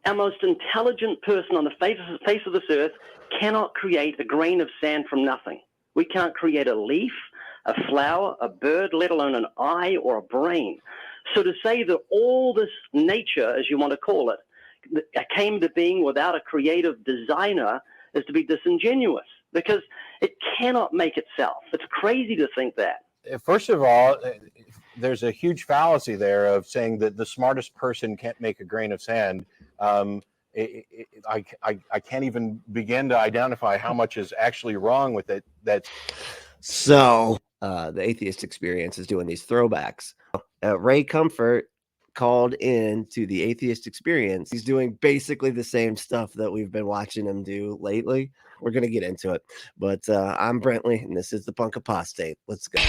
our most intelligent person on the face of this earth cannot create a grain of sand from nothing. We can't create a leaf, a flower, a bird, let alone an eye or a brain. So to say that all this nature, as you want to call it, came to being without a creative designer is to be disingenuous, because it cannot make itself. It's crazy to think that. First of all, there's a huge fallacy there of saying that the smartest person can't make a grain of sand. I can't even begin to identify how much is actually wrong with it. So the Atheist Experience is doing these throwbacks. RayComfort called in to the Atheist Experience. He's doing basically the same stuff that we've been watching him do lately. We're going to get into it. But I'm Brentley, and this is the Punk Apostate. Let's go.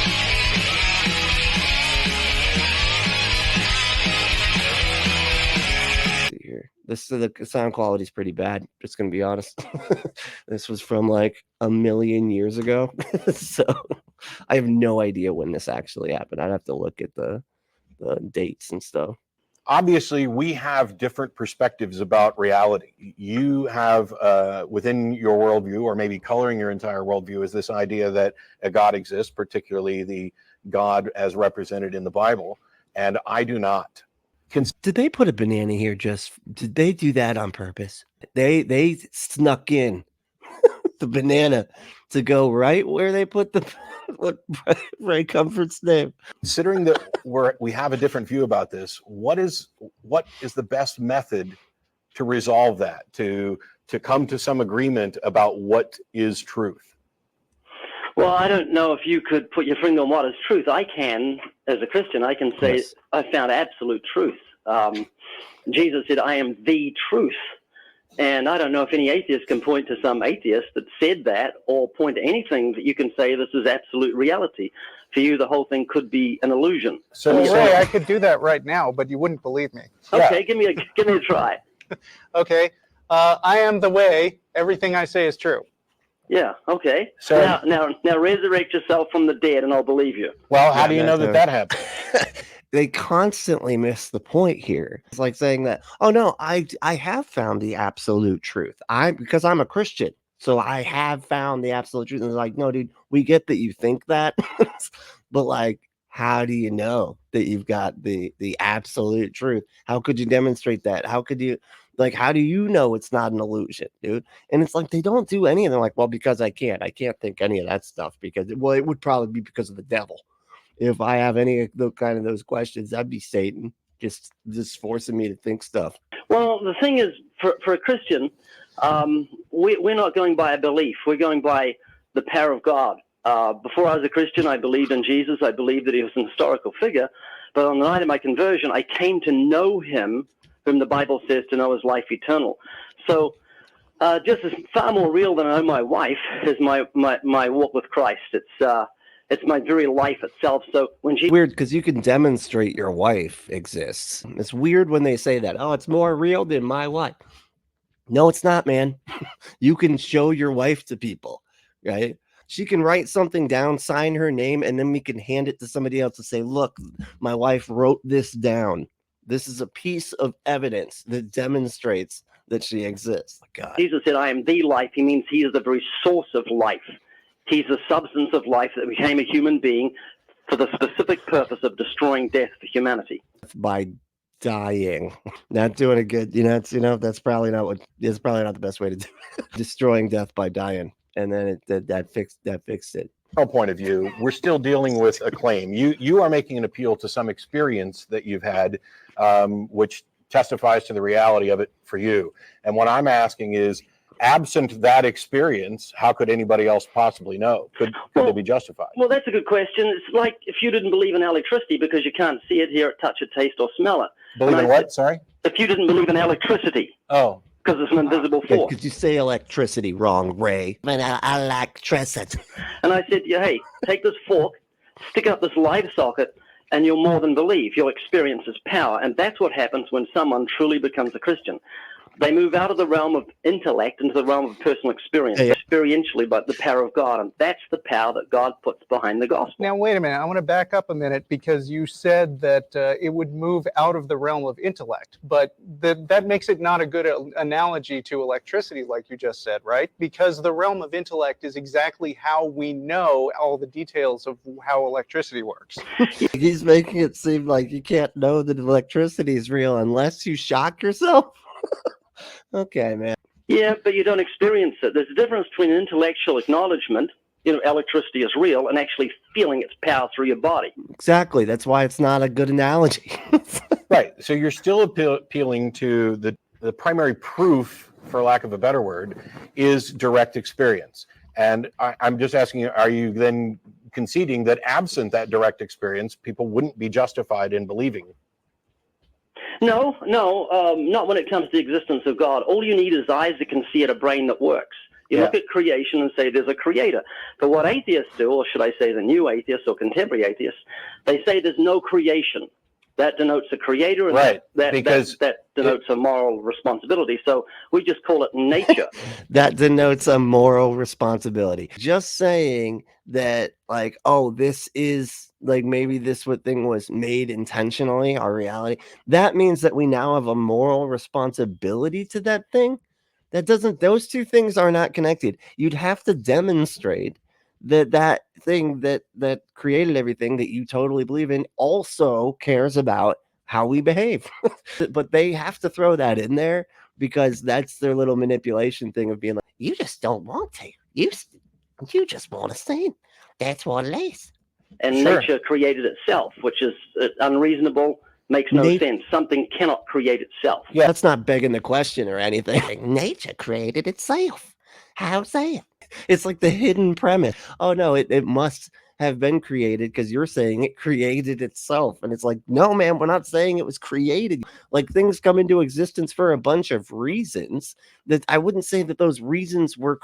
Here. The sound quality is pretty bad. Just going to be honest. This was from like a million years ago. So I have no idea when this actually happened. I'd have to look at the dates and stuff. Obviously, we have different perspectives about reality. You have within your worldview, or maybe coloring your entire worldview, is this idea that a God exists, particularly the God as represented in the Bible, and I do not. Did they put a banana here? Did they do that on purpose? They snuck in the banana to go right where they put the RayComfort's name. Considering that we have a different view about this, what is the best method to resolve that, to come to some agreement about what is truth? Well, I don't know if you could put your finger on what is truth. I can, as a Christian, I can say yes. I found absolute truth. Jesus said, I am the truth. And I don't know if any atheist can point to some atheist that said that, or point to anything that you can say this is absolute reality. For you, the whole thing could be an illusion. So Ray, I could do that right now, but you wouldn't believe me. Okay, yeah. give me a try. Okay, I am the way. Everything I say is true. Yeah. Okay. So now resurrect yourself from the dead, and I'll believe you. Well, how do you know that happened? They constantly miss the point here. It's like saying that, oh no, I have found the absolute truth. Because I'm a Christian, so I have found the absolute truth. And it's like, no, dude, we get that you think that, but like, how do you know that you've got the absolute truth? How could you demonstrate that? How do you know it's not an illusion, dude? And it's like, they don't do any of them. Like, well, because I can't think any of that stuff, because it would probably be because of the devil. If I have any of those questions, that'd be Satan just forcing me to think stuff. Well, the thing is, for a Christian, we're not going by a belief. We're going by the power of God. Before I was a Christian, I believed in Jesus. I believed that he was an historical figure. But on the night of my conversion, I came to know him, whom the Bible says to know is life eternal. So just as far more real than I know my wife is my walk with Christ. It's my very life itself. So when weird, because you can demonstrate your wife exists. It's weird when they say that. Oh, it's more real than my wife. No, it's not, man. You can show your wife to people, right? She can write something down, sign her name, and then we can hand it to somebody else and say, look, my wife wrote this down. This is a piece of evidence that demonstrates that she exists. God. Jesus said, I am the life. He means he is the very source of life. He's the substance of life that became a human being for the specific purpose of destroying death for humanity. By dying, not doing a good, that's probably not the best way to do it. Destroying death by dying, and then that fixed it. From our point of view, we're still dealing with a claim. You are making an appeal to some experience that you've had, which testifies to the reality of it for you. And what I'm asking is, absent that experience, how could anybody else possibly know? Could they be justified? Well, that's a good question. It's like if you didn't believe in electricity because you can't see it, hear it, touch it, taste, or smell it. Believe in what? Sorry? If you didn't believe in electricity. Oh. Because it's an invisible force. Because you say electricity wrong, Ray. Electricity. And I said, hey, take this fork, stick up this light socket, and you'll more than believe. You'll experience his power. And that's what happens when someone truly becomes a Christian. They move out of the realm of intellect into the realm of personal experience, experientially, but the power of God. And that's the power that God puts behind the gospel. Now, wait a minute. I want to back up a minute because you said that it would move out of the realm of intellect, but that makes it not a good analogy to electricity, like you just said, right? Because the realm of intellect is exactly how we know all the details of how electricity works. He's making it seem like you can't know that electricity is real unless you shock yourself. Okay, man. Yeah, but you don't experience it. There's a difference between intellectual acknowledgement, electricity is real, and actually feeling its power through your body. Exactly. That's why it's not a good analogy. Right. So you're still appealing to the primary proof, for lack of a better word, is direct experience. And I'm just asking you, are you then conceding that absent that direct experience, people wouldn't be justified in believing? No, not when it comes to the existence of God. All you need is eyes that can see it, a brain that works. You look at creation and say there's a creator. But what atheists do, or should I say the new atheists or contemporary atheists, they say there's no creation. That denotes a creator, and that denotes a moral responsibility. So we just call it nature. That denotes a moral responsibility. Just saying that, like, oh, this is like maybe this thing was made intentionally, our reality. That means that we now have a moral responsibility to that thing. That doesn't. Those two things are not connected. You'd have to demonstrate that thing that created everything that you totally believe in also cares about how we behave. But they have to throw that in there because that's their little manipulation thing of being like, you just don't want to. You just want to sin. That's what it is. And nature created itself, which is unreasonable, makes no sense. Something cannot create itself. Yeah, that's not begging the question or anything. Nature created itself. How's that? It's like the hidden premise. Oh, no, it must have been created because you're saying it created itself. And it's like, no, man, we're not saying it was created. Like, things come into existence for a bunch of reasons that I wouldn't say that those reasons were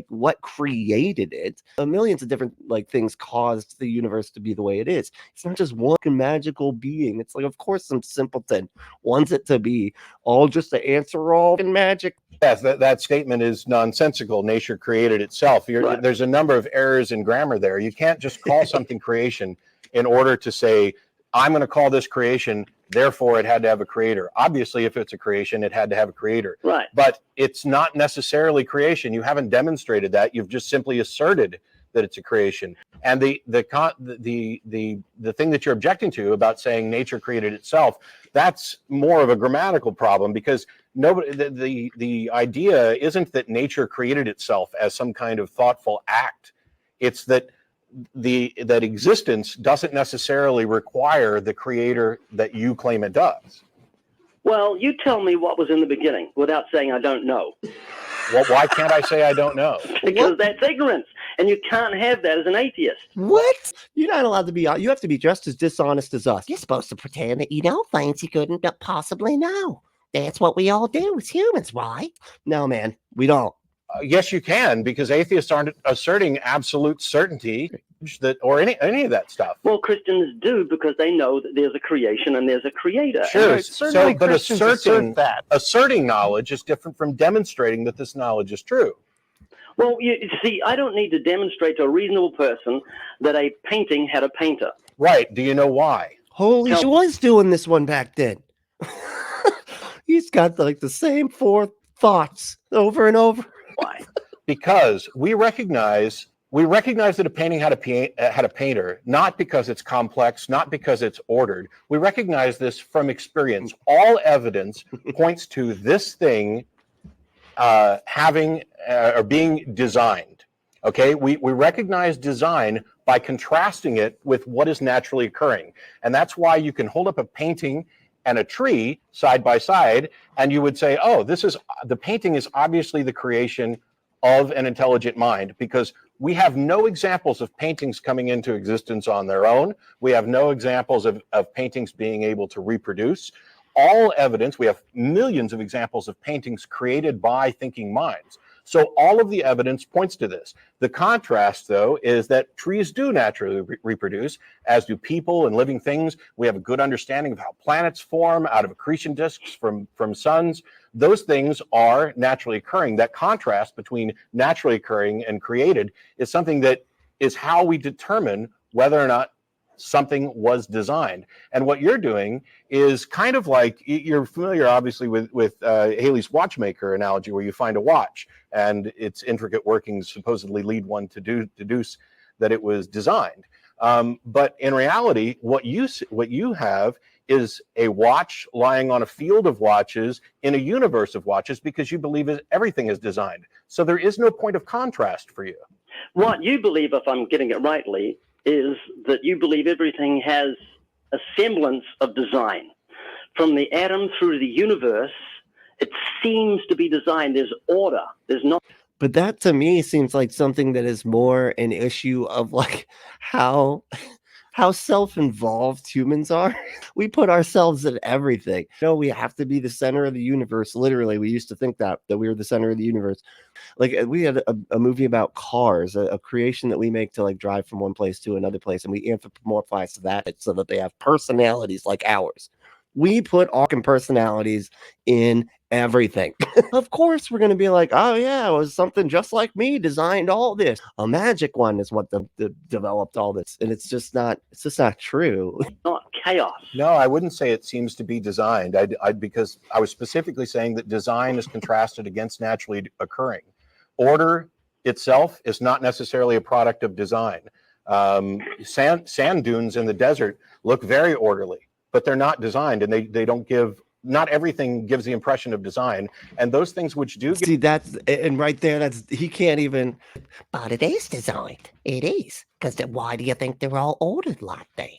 what created it. Millions of different things caused the universe to be the way it is. It's not just one magical being. It's like, of course, some simpleton wants it to be all just to answer all in magic. Yes, that statement is nonsensical. Nature created itself. There's a number of errors in grammar there. You can't just call something creation in order to say, I'm going to call this creation, therefore it had to have a creator. Obviously, if it's a creation, it had to have a creator. Right. But it's not necessarily creation. You haven't demonstrated that. You've just simply asserted that it's a creation. And the thing that you're objecting to about saying nature created itself, that's more of a grammatical problem because the idea isn't that nature created itself as some kind of thoughtful act. It's that that existence doesn't necessarily require the creator that you claim it does. Well, you tell me what was in the beginning without saying I don't know. Well, why can't I say I don't know? Because that's ignorance, and you can't have that as an atheist. What? You're not allowed to be. You have to be just as dishonest as us. You're supposed to pretend that you know things you couldn't possibly know. That's what we all do as humans, right? No, man, we don't. Yes, you can, because atheists aren't asserting absolute certainty or any of that stuff. Well, Christians do because they know that there's a creation and there's a creator. Sure, but asserting knowledge is different from demonstrating that this knowledge is true. Well, you see, I don't need to demonstrate to a reasonable person that a painting had a painter. Right. Do you know why? Holy, she was doing this one back then. He's got the same four thoughts over and over. Why? Because we recognize that a painting had a painter, not because it's complex, not because it's ordered. We recognize this from experience. All evidence points to this thing having or being designed. Okay, we recognize design by contrasting it with what is naturally occurring, and that's why you can hold up a painting and a tree side by side, and you would say, oh, the painting is obviously the creation of an intelligent mind, because we have no examples of paintings coming into existence on their own. We have no examples of paintings being able to reproduce. All evidence, we have millions of examples of paintings created by thinking minds. So all of the evidence points to this. The contrast, though, is that trees do naturally reproduce, as do people and living things. We have a good understanding of how planets form out of accretion disks from suns. Those things are naturally occurring. That contrast between naturally occurring and created is something that is how we determine whether or not something was designed. And what you're doing is kind of like, you're familiar obviously with Haley's Watchmaker analogy, where you find a watch and its intricate workings supposedly lead one to deduce that it was designed. But in reality, what you have is a watch lying on a field of watches in a universe of watches, because you believe everything is designed. So there is no point of contrast for you. What you believe, if I'm getting it rightly, is that you believe everything has a semblance of design. From the atom through to the universe, it seems to be designed. There's order. There's not. But that to me seems like something that is more an issue of like how self-involved humans are. We put ourselves in everything. No, we have to be the center of the universe. Literally, we used to think that we were the center of the universe. Like we had a movie about cars, a creation that we make to like drive from one place to another place, and we anthropomorphize that so that they have personalities like ours. We put our personalities in everything. Of course, we're going to be like, oh yeah, it was something just like me designed all this. A magic one is what developed all this, and it's just not true. Not chaos. No, I wouldn't say it seems to be designed. Because I was specifically saying that design is contrasted against naturally occurring. Order itself is not necessarily a product of design. Sand dunes in the desert look very orderly, but they're not designed, and they don't give. Not everything gives the impression of design, and those things which do see, that's, and right there, that's, he can't even. But it is designed. It is. Because why do you think they're all ordered like that?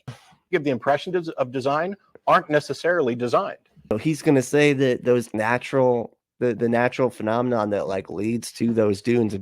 give the impression of design aren't necessarily designed. So he's going to say that those natural, the natural phenomenon that like leads to those dunes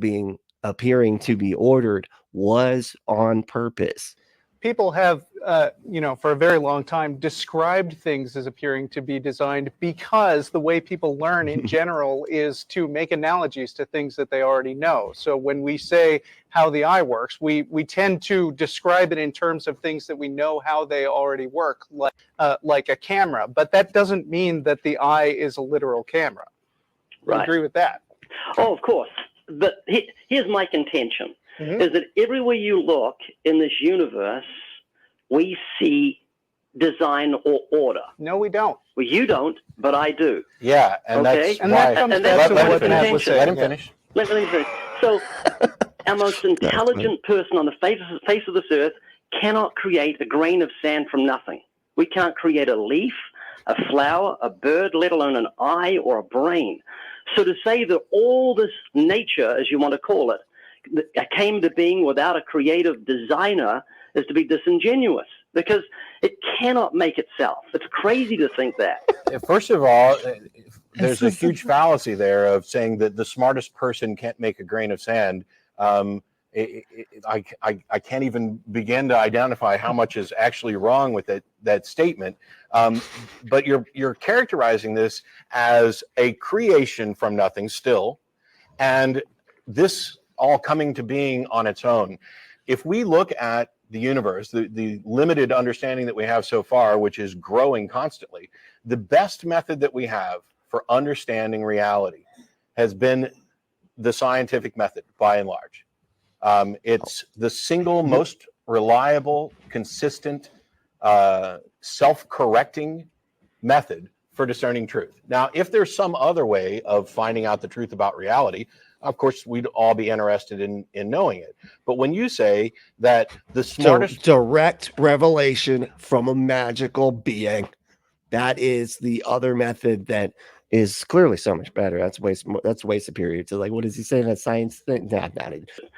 appearing to be ordered was on purpose. People have, for a very long time described things as appearing to be designed because the way people learn in general is to make analogies to things that they already know. So when we say how the eye works, we tend to describe it in terms of things that we know how they already work, like a camera. But that doesn't mean that the eye is a literal camera. Right. I agree with that. Oh, of course. But here's my contention. Mm-hmm. Is that everywhere you look in this universe, we see design or order. No, we don't. Well, you don't, but I do. Yeah, and okay? that's and why. that comes and back that's to my what Matt was contention. saying. Let him finish. Let me finish. So, our most intelligent person on the face of this earth cannot create a grain of sand from nothing. We can't create a leaf, a flower, a bird, let alone an eye or a brain. So to say that all this nature, as you want to call it, came to being without a creative designer is to be disingenuous, because it cannot make itself. It's crazy to think that. First of all, there's a huge fallacy there of saying that the smartest person can't make a grain of sand. I can't even begin to identify how much is actually wrong with that statement. But you're characterizing this as a creation from nothing still, and this all coming to being on its own. If we look at the universe, the limited understanding that we have so far, which is growing constantly, the best method that we have for understanding reality has been the scientific method, by and large. It's the single most reliable, consistent, self-correcting method for discerning truth. Now, if there's some other way of finding out the truth about reality, of course, we'd all be interested in knowing it. But when you say that the smartest... direct revelation from a magical being, that is the other method that is clearly so much better. That's way superior to, like, what does he say, that science thing? Not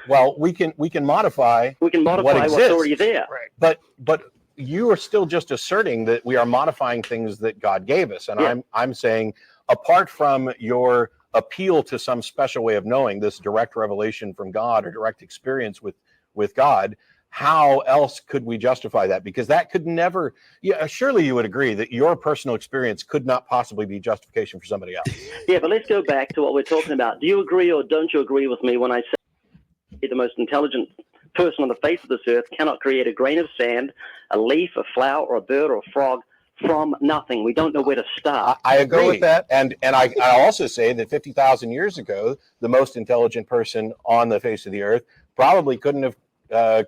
Well, we can modify We can modify what what's already there. Right. but you are still just asserting that we are modifying things that God gave us. And Yeah. I'm saying, apart from your appeal to some special way of knowing, this direct revelation from God or direct experience with God, how else could we justify that? Because that could never, yeah, surely you would agree that your personal experience could not possibly be justification for somebody else. Yeah, but let's go back to what we're talking about. Do you agree or don't you agree with me when I say the most intelligent person on the face of this earth cannot create a grain of sand, a leaf, a flower, or a bird, or a frog from nothing? We don't know where to start. I agree with that. And I also say that 50,000 years ago, the most intelligent person on the face of the earth probably couldn't have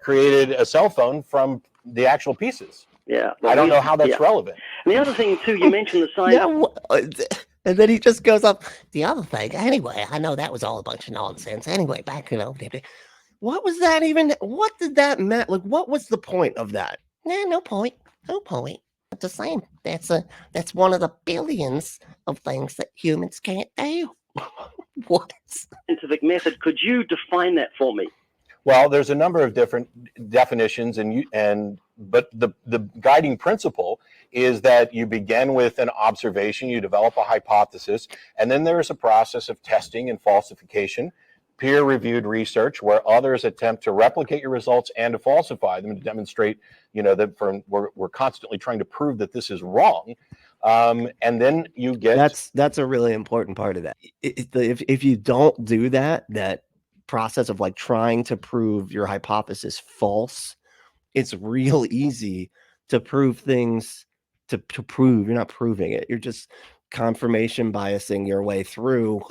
created a cell phone from the actual pieces. Yeah, I don't know how that's relevant. And the other thing too, you mentioned the science. Yeah, and then he just goes up. The other thing, anyway, I know that was all a bunch of nonsense. Anyway, back, What was that even? What did that mean? Like, what was the point of that? nah, no point. No point. It's the same. That's one of the billions of things that humans can't do. What? Scientific method. Could you define that for me? Well, there's a number of different definitions, but the guiding principle is that you begin with an observation, you develop a hypothesis, and then there is a process of testing and falsification, peer-reviewed research, where others attempt to replicate your results and to falsify them to demonstrate, that we're constantly trying to prove that this is wrong. And then you get that's a really important part of that. If you don't do that process of like trying to prove your hypothesis false, it's real easy to prove things to prove you're not proving it. You're just confirmation biasing your way through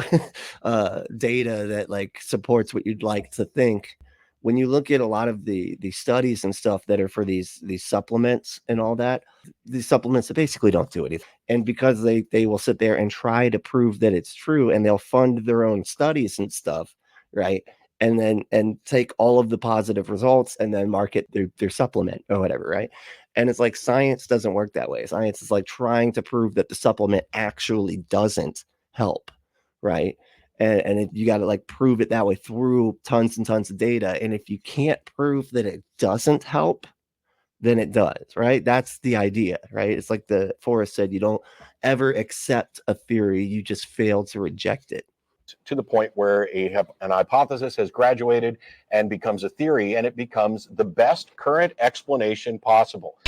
data that like supports what you'd like to think. When you look at a lot of the studies and stuff that are for these supplements and all that, these supplements that basically don't do anything. And because they will sit there and try to prove that it's true, and they'll fund their own studies and stuff, right? And take all of the positive results and then market their supplement or whatever, right? And it's like science doesn't work that way. Science is like trying to prove that the supplement actually doesn't help, right? And you got to like prove it that way through tons and tons of data. And if you can't prove that it doesn't help, then it does, right? That's the idea, right? It's like the Forrest said, you don't ever accept a theory, you just fail to reject it. To the point where an hypothesis has graduated and becomes a theory, and it becomes the best current explanation possible.